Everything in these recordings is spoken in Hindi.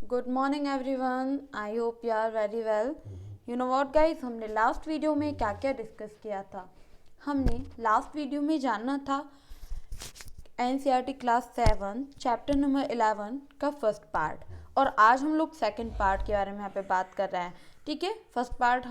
Good morning everyone, I hope you are very well. You know what guys, हमने लास्ट वीडियो में क्या क्या डिस्कस किया था। हमने लास्ट वीडियो में जानना था एनसीईआरटी क्लास 7 चैप्टर नंबर 11 का फर्स्ट पार्ट, और आज हम लोग सेकंड पार्ट के बारे में यहाँ पे बात कर रहे हैं। ठीक है, फर्स्ट पार्ट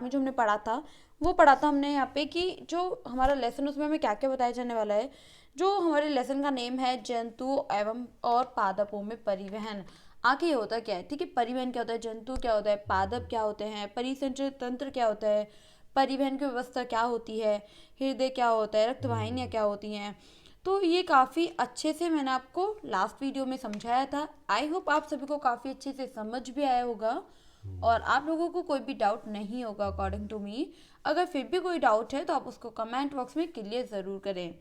में जो हमने पढ़ा था वो पढ़ा था हमने यहाँ पे कि जो हमारा लेसन उसमें हमें क्या क्या बताया जाने वाला है। जो हमारे लेसन का नेम है जंतु एवं और पादपों में परिवहन। आगे ये होता क्या है, ठीक है, परिवहन क्या होता है, जंतु क्या होता है, पादप क्या होते हैं, परिसंचरण तंत्र क्या होता है, परिवहन की व्यवस्था क्या होती है, हृदय क्या होता है, रक्तवाहिनियाँ क्या होती हैं। तो ये काफ़ी अच्छे से मैंने आपको लास्ट वीडियो में समझाया था। आई होप आप सभी को काफ़ी अच्छे से समझ भी आया होगा और आप लोगों को कोई भी डाउट नहीं होगा अकॉर्डिंग टू मी। अगर फिर भी कोई डाउट है तो आप उसको कमेंट बॉक्स में क्लियर ज़रूर करें।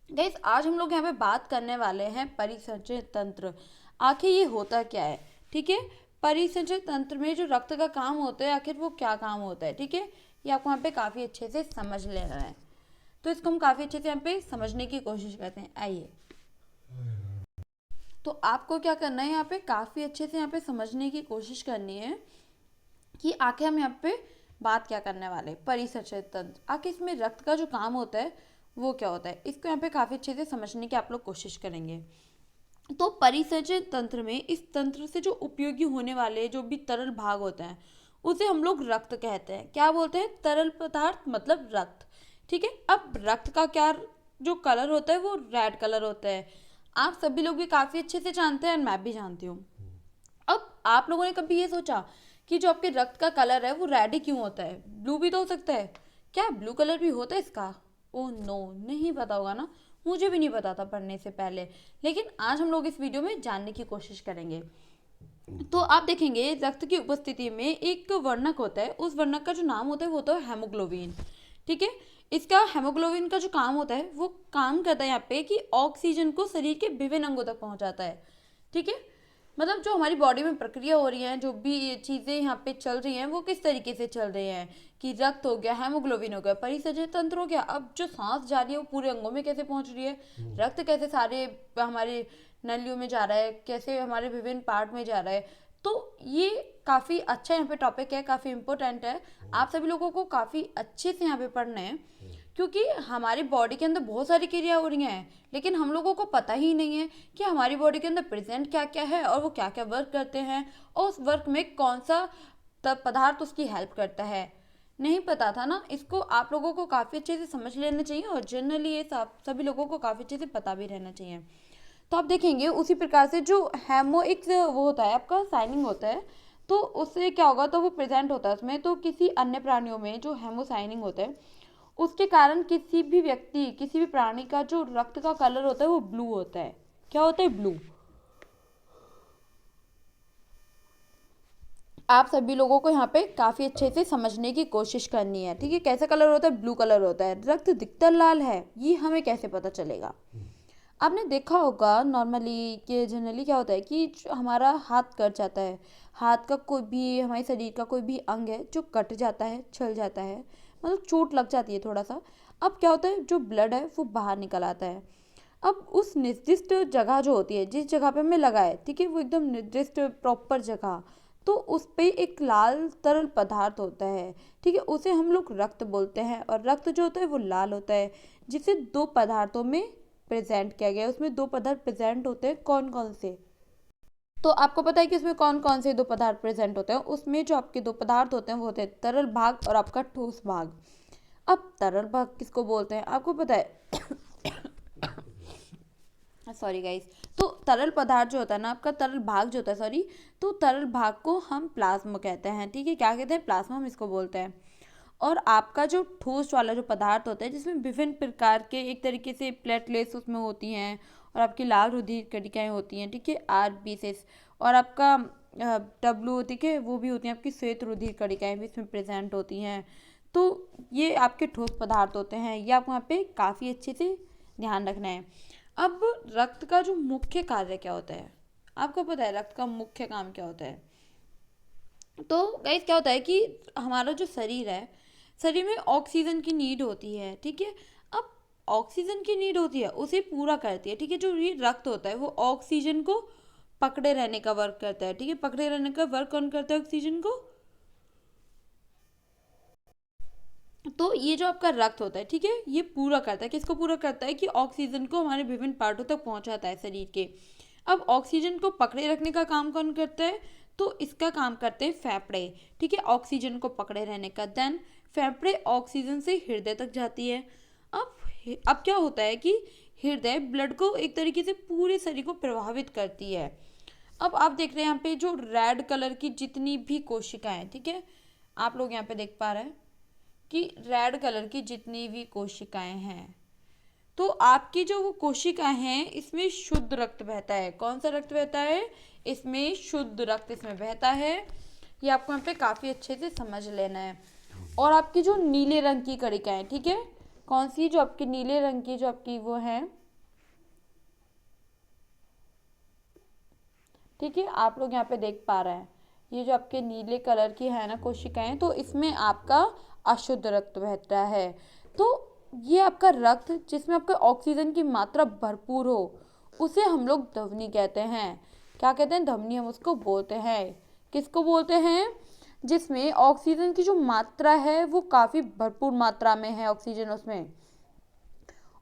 गाइस, आज हम लोग यहाँ पे बात करने वाले हैं परिसंचरण तंत्र। आखिर ये होता क्या है, ठीक है। परिसंचरण तंत्र में जो रक्त का काम होता है, आखिर वो क्या काम होता है, ठीक है, ये आपको यहाँ पे काफ़ी अच्छे से समझ लेना है। तो इसको हम काफ़ी अच्छे से यहाँ पे समझने की कोशिश करते हैं। आइए, तो आपको क्या करना है, यहाँ पे काफ़ी अच्छे से यहाँ पे समझने की कोशिश करनी है कि आखिर हम यहाँ पे बात क्या करने वाले हैं। परिसंचरण तंत्र, आखिर इसमें रक्त का जो काम होता है वो क्या होता है, इसको यहाँ पे काफ़ी अच्छे से समझने की आप लोग कोशिश करेंगे। तो परिसंचरण तंत्र में इस तंत्र से जो उपयोगी होने वाले जो भी तरल भाग होते हैं उसे हम लोग रक्त कहते हैं। क्या बोलते हैं, तरल पदार्थ मतलब रक्त। ठीक है, अब रक्त का क्या जो कलर होता है वो रेड कलर होता है। आप सभी लोग भी काफ़ी अच्छे से जानते हैं और मैं भी जानती हूँ। अब आप लोगों ने कभी ये सोचा कि जो आपके रक्त का कलर है वो रेड ही क्यों होता है, ब्लू भी तो हो सकता है। क्या ब्लू कलर भी होता है इसका? ओह नो, नहीं पता होगा ना, मुझे भी नहीं पता था पढ़ने से पहले, लेकिन आज हम लोग इस वीडियो में जानने की कोशिश करेंगे। तो आप देखेंगे रक्त की उपस्थिति में एक वर्णक होता है, उस वर्णक का जो नाम होता है वो होता है हेमोग्लोबिन। ठीक है, इसका हेमोग्लोबिन का जो काम होता है वो काम करता है यहाँ पे कि ऑक्सीजन को शरीर के विभिन्न अंगों तक पहुँचाता है। ठीक है, मतलब जो हमारी बॉडी में प्रक्रिया हो रही है, जो भी चीज़ें यहाँ पे चल रही हैं वो किस तरीके से चल रही हैं कि रक्त हो गया, हेमोग्लोबिन हो गया, परिसंचरण तंत्र हो गया। अब जो सांस जा रही है वो पूरे अंगों में कैसे पहुंच रही है, रक्त कैसे सारे हमारे नलियों में जा रहा है, कैसे हमारे विभिन्न पार्ट में जा रहा है। तो ये काफ़ी अच्छा यहाँ पे टॉपिक है, काफ़ी इम्पोर्टेंट है। आप सभी लोगों को काफ़ी अच्छे से यहाँ पे पढ़ना है, क्योंकि हमारी बॉडी के अंदर बहुत सारी क्रिया हो रही हैं लेकिन हम लोगों को पता ही नहीं है कि हमारी बॉडी के अंदर प्रेजेंट क्या क्या है और वो क्या क्या वर्क करते हैं और उस वर्क में कौन सा पदार्थ उसकी हेल्प करता है। नहीं पता था ना, इसको आप लोगों को काफ़ी अच्छे से समझ लेना चाहिए और जनरली ये सभी लोगों को काफ़ी अच्छे से पता भी रहना चाहिए। तो आप देखेंगे उसी प्रकार से जो हेमो एक वो होता है आपका साइनिंग होता है, तो उससे क्या होगा, तो वो प्रेजेंट होता है उसमें। तो किसी अन्य प्राणियों में जो हेमोसाइनिंग होता है उसके कारण किसी भी व्यक्ति, किसी भी प्राणी का जो रक्त का कलर होता है वो ब्लू होता है। क्या होता है, ब्लू। आप सभी लोगों को यहाँ पे काफ़ी अच्छे से समझने की कोशिश करनी है। ठीक है, कैसा कलर होता है, ब्लू कलर होता है। रक्त दिखता लाल है, ये हमें कैसे पता चलेगा? आपने देखा होगा नॉर्मली कि जनरली क्या होता है कि हमारा हाथ कट जाता है, हाथ का कोई भी, हमारे शरीर का कोई भी अंग है जो कट जाता है, छल जाता है, मतलब चोट लग जाती है थोड़ा सा। अब क्या होता है, जो ब्लड है वो बाहर निकल आता है। अब उस निर्दिष्ट जगह जो होती है, जिस जगह पे हमें लगा है, ठीक है, वो एकदम निर्दिष्ट प्रॉपर जगह, तो उस पे एक लाल तरल पदार्थ होता है। ठीक है, उसे हम लोग रक्त बोलते हैं और रक्त जो होता है वो लाल होता है, जिसे दो पदार्थों में प्रेजेंट किया गया है। उसमें दो पदार्थ प्रेजेंट होते हैं, कौन कौन से? तो आपको पता है कि उसमें कौन कौन से दो पदार्थ प्रेजेंट होते हैं? उसमें जो आपके दो पदार्थ होते हैं वो होते हैं तरल भाग और आपका ठोस भाग। अब तरल भाग किसको बोलते हैं आपको पता है? Sorry guys. तो तरल पदार्थ जो होता है ना, आपका तरल भाग जो होता है, सॉरी, तो तरल भाग को हम प्लाज्मा कहते हैं। ठीक है, क्या कहते हैं, प्लाज्मा हम इसको बोलते हैं। और आपका जो ठोस वाला जो पदार्थ होता है जिसमें विभिन्न प्रकार के एक तरीके से प्लेटलेट्स उसमें होती हैं और आपकी लाल रुधिर कणिकाएं होती हैं, ठीक है, आरबीसीएस, और आपका डब्ल्यू, ठीक है, वो भी होती हैं, आपकी श्वेत रुधिर कणिकाएं भी इसमें प्रेजेंट होती हैं। तो ये आपके ठोस पदार्थ होते हैं, ये आपको यहाँ पे काफ़ी अच्छे से ध्यान रखना है। अब रक्त का जो मुख्य कार्य क्या होता है, आपको पता है रक्त का मुख्य काम क्या होता है? तो गाइस क्या होता है कि हमारा जो शरीर है, शरीर में ऑक्सीजन की नीड होती है। ठीक है, अब ऑक्सीजन की नीड होती है उसे पूरा करती है। ठीक है, जो ये रक्त होता है वो ऑक्सीजन को पकड़े रहने का वर्क करता है। ठीक है, पकड़े रहने का वर्क कौन करता है ऑक्सीजन को? तो ये जो आपका रक्त होता है, ठीक है, ये पूरा करता है, किसको पूरा करता है कि ऑक्सीजन को हमारे विभिन्न पार्टों तक पहुंचाता है शरीर के। अब ऑक्सीजन को पकड़े रखने का काम कौन करता है? तो इसका काम करते हैं फेफड़े। ठीक है, ऑक्सीजन को पकड़े रहने का। देन फेफड़े ऑक्सीजन से हृदय तक जाती है। अब अब क्या होता है कि हृदय ब्लड को एक तरीके से पूरे शरीर को प्रभावित करती है। अब आप देख रहे हैं यहाँ पे जो रेड कलर की जितनी भी कोशिकाएं, ठीक है, आप लोग यहाँ पे देख पा रहे हैं कि रेड कलर की जितनी भी कोशिकाएं हैं, तो आपकी जो वो कोशिकाएं हैं इसमें शुद्ध रक्त बहता है। कौन सा रक्त बहता है? इसमें शुद्ध रक्त इसमें बहता है। ये आपको यहाँ पे काफ़ी अच्छे से समझ लेना है। और आपकी जो नीले रंग की कणिकाएं, ठीक है, कौन सी? जो आपकी नीले रंग की जो आपकी वो है, ठीक है, आप लोग यहाँ पे देख पा रहे हैं, ये जो आपके नीले कलर की है ना कोशिकाएं, तो इसमें आपका अशुद्ध रक्त बहता है। तो ये आपका रक्त जिसमें आपका ऑक्सीजन की मात्रा भरपूर हो, उसे हम लोग धमनी कहते हैं। क्या कहते हैं? धमनी हम उसको बोलते हैं। किसको बोलते हैं? जिसमें ऑक्सीजन की जो मात्रा है वो काफ़ी भरपूर मात्रा में है ऑक्सीजन उसमें।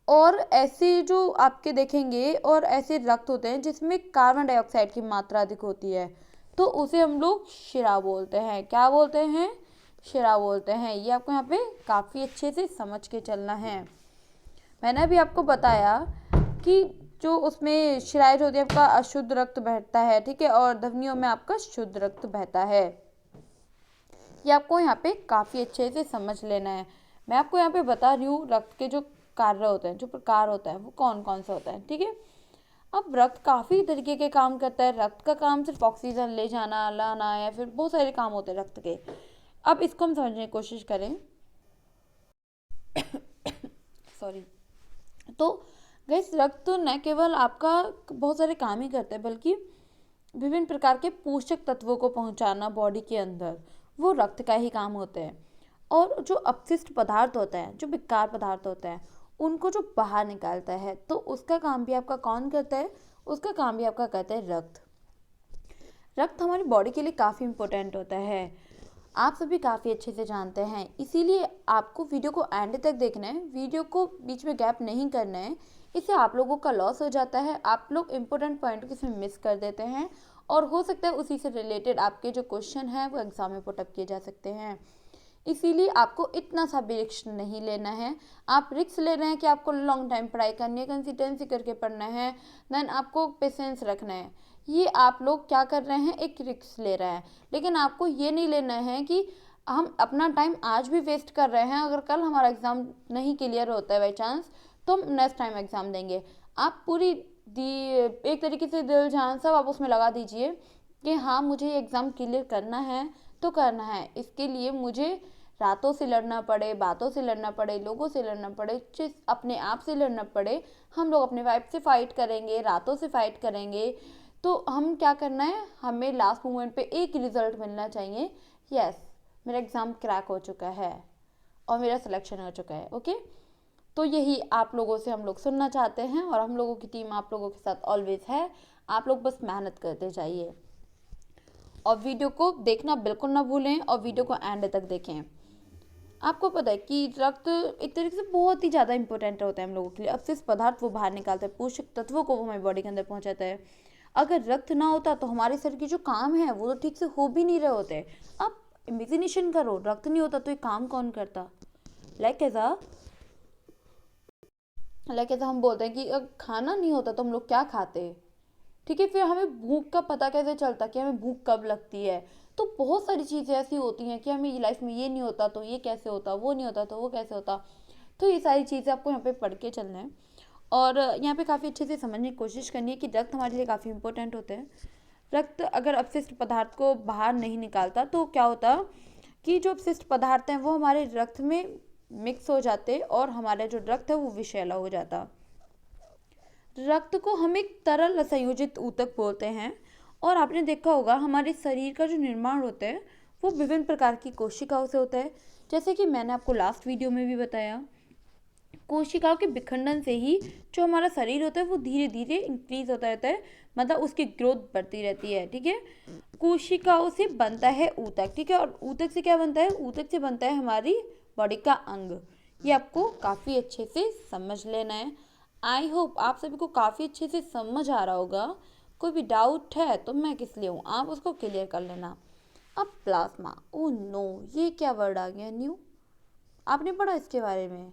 और ऐसे जो आपके देखेंगे और ऐसे रक्त होते हैं जिसमें कार्बन डाइऑक्साइड की मात्रा अधिक होती है, तो उसे हम लोग शिरा बोलते हैं। क्या बोलते हैं? शिरा बोलते हैं। ये आपको यहाँ पे काफ़ी अच्छे से समझ के चलना है। मैंने अभी आपको बताया कि जो उसमें शिराएं जो होती है आपका अशुद्ध रक्त बहता है, ठीक है, और धमनियों में आपका शुद्ध रक्त बहता है। ये आपको यहाँ पे काफ़ी अच्छे से समझ लेना है। मैं आपको यहाँ पे बता रही हूँ रक्त के जो कार्य होते हैं, जो प्रकार होता है, वो कौन कौन सा होता है। ठीक है, अब रक्त काफ़ी तरीके के काम करता है। रक्त का काम सिर्फ ऑक्सीजन ले जाना, लाना, या फिर बहुत सारे काम होते हैं रक्त के। अब इसको हम समझने की कोशिश करें। सॉरी। तो गैस रक्त न केवल आपका बहुत सारे काम ही करता है, बल्कि विभिन्न प्रकार के पोषक तत्वों को पहुंचाना बॉडी के अंदर, वो रक्त का ही काम होता है। और जो अपशिष्ट पदार्थ होता है, जो बेकार पदार्थ होता है, उनको जो बाहर निकालता है, तो उसका काम भी आपका कौन करता है? उसका काम भी आपका करता है रक्त। रक्त हमारी बॉडी के लिए काफ़ी इम्पोर्टेंट होता है, आप सभी काफ़ी अच्छे से जानते हैं। इसीलिए आपको वीडियो को एंड तक देखना है, वीडियो को बीच में गैप नहीं करना है। इससे आप लोगों का लॉस हो जाता है, आप लोग इम्पोर्टेंट पॉइंट को इसमें मिस कर देते हैं, और हो सकता है उसी से रिलेटेड आपके जो क्वेश्चन हैं वो एग्जाम में पुटअप किए जा सकते हैं। इसीलिए आपको इतना सा भी रिस्क नहीं लेना है। आप रिस्क ले रहे हैं कि आपको लॉन्ग टाइम पढ़ाई करनी है, कंसिस्टेंसी करके पढ़ना है, देन आपको पेशेंस रखना है। ये आप लोग क्या कर रहे हैं? एक रिस्क ले रहे हैं। लेकिन आपको ये नहीं लेना है कि हम अपना टाइम आज भी वेस्ट कर रहे हैं, अगर कल हमारा एग्ज़ाम नहीं क्लियर होता है बाई चांस, तो हम नेक्स्ट टाइम एग्ज़ाम देंगे। आप पूरी एक तरीके से दिल जान सब आप उसमें लगा दीजिए कि हाँ, मुझे ये एग्ज़ाम क्लियर करना है तो करना है। इसके लिए मुझे रातों से लड़ना पड़े, बातों से लड़ना पड़े, लोगों से लड़ना पड़े, अपने आप से लड़ना पड़े, हम लोग अपने वाइफ से फाइट करेंगे, रातों से फाइट करेंगे। तो हम क्या करना है? हमें लास्ट मोमेंट पे एक रिजल्ट मिलना चाहिए, यस मेरा एग्ज़ाम क्रैक हो चुका है और मेरा सिलेक्शन हो चुका है। ओके, तो यही आप लोगों से हम लोग सुनना चाहते हैं, और हम लोगों की टीम आप लोगों के साथ ऑलवेज है। आप लोग बस मेहनत करते जाइए, और वीडियो को देखना बिल्कुल ना भूलें, और वीडियो को एंड तक देखें। आपको पता है कि रक्त एक तरीके से बहुत ही ज़्यादा इंपॉर्टेंट होता है हम लोगों के लिए। अपशिष्ट पदार्थ वो बाहर निकालता है, पोषक तत्वों को वो हमारी बॉडी के अंदर पहुंचाता है। अगर रक्त ना होता तो हमारे शरीर के जो काम है वो तो ठीक से हो भी नहीं रहे होते। अब इमेजिनेशन करो, रक्त नहीं होता तो ये काम कौन करता? लाइक ऐसा हम बोलते हैं कि अगर खाना नहीं होता तो हम लोग क्या खाते? ठीक है, फिर हमें भूख का पता कैसे चलता कि हमें भूख कब लगती है? तो बहुत सारी चीज़ें ऐसी होती हैं कि हमें लाइफ में ये नहीं होता तो ये कैसे होता, वो नहीं होता तो वो कैसे होता। तो ये सारी चीज़ें आपको यहाँ पे पढ़ के चलना है, और यहाँ पे काफ़ी अच्छे से समझने की कोशिश करनी है कि रक्त हमारे लिए काफ़ी इंपॉर्टेंट होते हैं। रक्त अगर अपशिष्ट पदार्थ को बाहर नहीं निकालता तो क्या होता कि जो अपशिष्ट पदार्थ हैं वो हमारे रक्त में मिक्स हो जाते, और हमारा जो रक्त है वो विषैला हो जाता। रक्त को हम एक तरल असंयोजित ऊतक बोलते हैं, और आपने देखा होगा हमारे शरीर का जो निर्माण होता है वो विभिन्न प्रकार की कोशिकाओं से होता है। जैसे कि मैंने आपको लास्ट वीडियो में भी बताया, कोशिकाओं के विखंडन से ही जो हमारा शरीर होता है वो धीरे धीरे इंक्रीज होता रहता है, मतलब उसकी ग्रोथ बढ़ती रहती है, ठीक है। कोशिकाओं से बनता है ऊतक, ठीक है, और ऊतक से क्या बनता है, ऊतक से बनता है हमारी बॉडी का अंग। ये आपको काफ़ी अच्छे से समझ लेना है। आई होप आप सभी को काफ़ी अच्छे से समझ आ रहा होगा। कोई भी डाउट है तो मैं किस लिए हूँ, आप उसको क्लियर कर लेना। अब प्लाज्मा, ओ नो, ये क्या वर्ड आ गया न्यू, आपने पढ़ा इसके बारे में?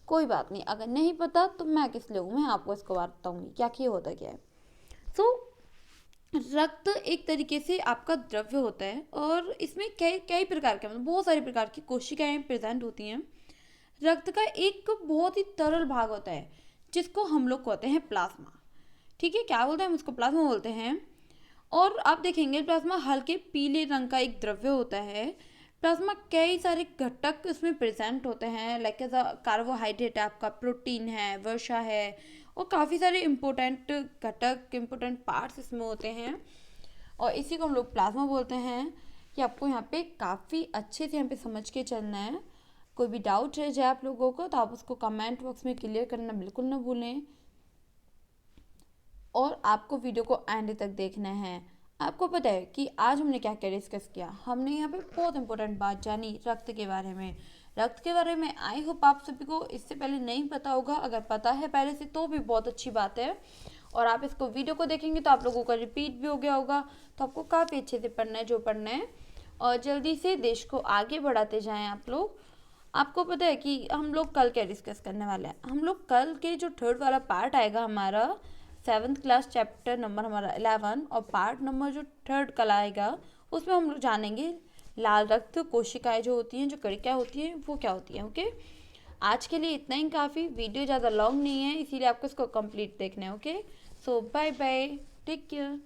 कोई बात नहीं, अगर नहीं पता तो मैं किस लिए हूँ, मैं आपको इसको बताऊंगी क्या कि होता क्या है। सो रक्त एक तरीके से आपका द्रव्य होता है और इसमें कई कई प्रकार के, मतलब बहुत सारे प्रकार की कोशिकाएं प्रेजेंट होती हैं। रक्त का एक बहुत ही तरल भाग होता है जिसको हम लोग कहते हैं प्लाज्मा, ठीक है, क्या बोलते हैं हम उसको, प्लाज्मा बोलते हैं। और आप देखेंगे प्लाज्मा हल्के पीले रंग का एक द्रव्य होता है। प्लाज्मा कई सारे घटक इसमें प्रेजेंट होते हैं, लाइक एज कार्बोहाइड्रेट है, आपका प्रोटीन है, वर्षा है, और काफ़ी सारे इम्पोर्टेंट घटक, इम्पोर्टेंट पार्ट्स इसमें होते हैं, और इसी को हम लोग प्लाज्मा बोलते हैं। कि आपको यहाँ पे काफ़ी अच्छे से यहाँ पे समझ के चलना है। कोई भी डाउट रह जाए आप लोगों को तो आप उसको कमेंट बॉक्स में क्लियर करना बिल्कुल ना भूलें, और आपको वीडियो को एंड तक देखना है। आपको पता है कि आज हमने क्या क्या डिस्कस किया, हमने यहाँ पे बहुत इंपॉर्टेंट बात जानी रक्त के बारे में। रक्त के बारे में आई होप आप सभी को इससे पहले नहीं पता होगा, अगर पता है पहले से तो भी बहुत अच्छी बात है, और आप इसको वीडियो को देखेंगे तो आप लोगों का रिपीट भी हो गया होगा, तो आपको काफ़ी अच्छे से पढ़ना है जो पढ़ना है, और जल्दी से देश को आगे बढ़ाते जाएं आप लोग। आपको पता है कि हम लोग कल क्या डिस्कस करने वाले हैं, हम लोग कल के जो थर्ड वाला पार्ट आएगा हमारा 7th क्लास चैप्टर नंबर हमारा 11, और पार्ट नंबर जो थर्ड कल आएगा उसमें हम लोग जानेंगे लाल रक्त कोशिकाएं जो होती हैं, जो कणिकाएं होती हैं, वो क्या होती हैं। ओके, आज के लिए इतना ही काफ़ी, वीडियो ज़्यादा लॉन्ग नहीं है इसीलिए आपको इसको कंप्लीट देखना है। ओके, सो बाय बाय, टेक केयर।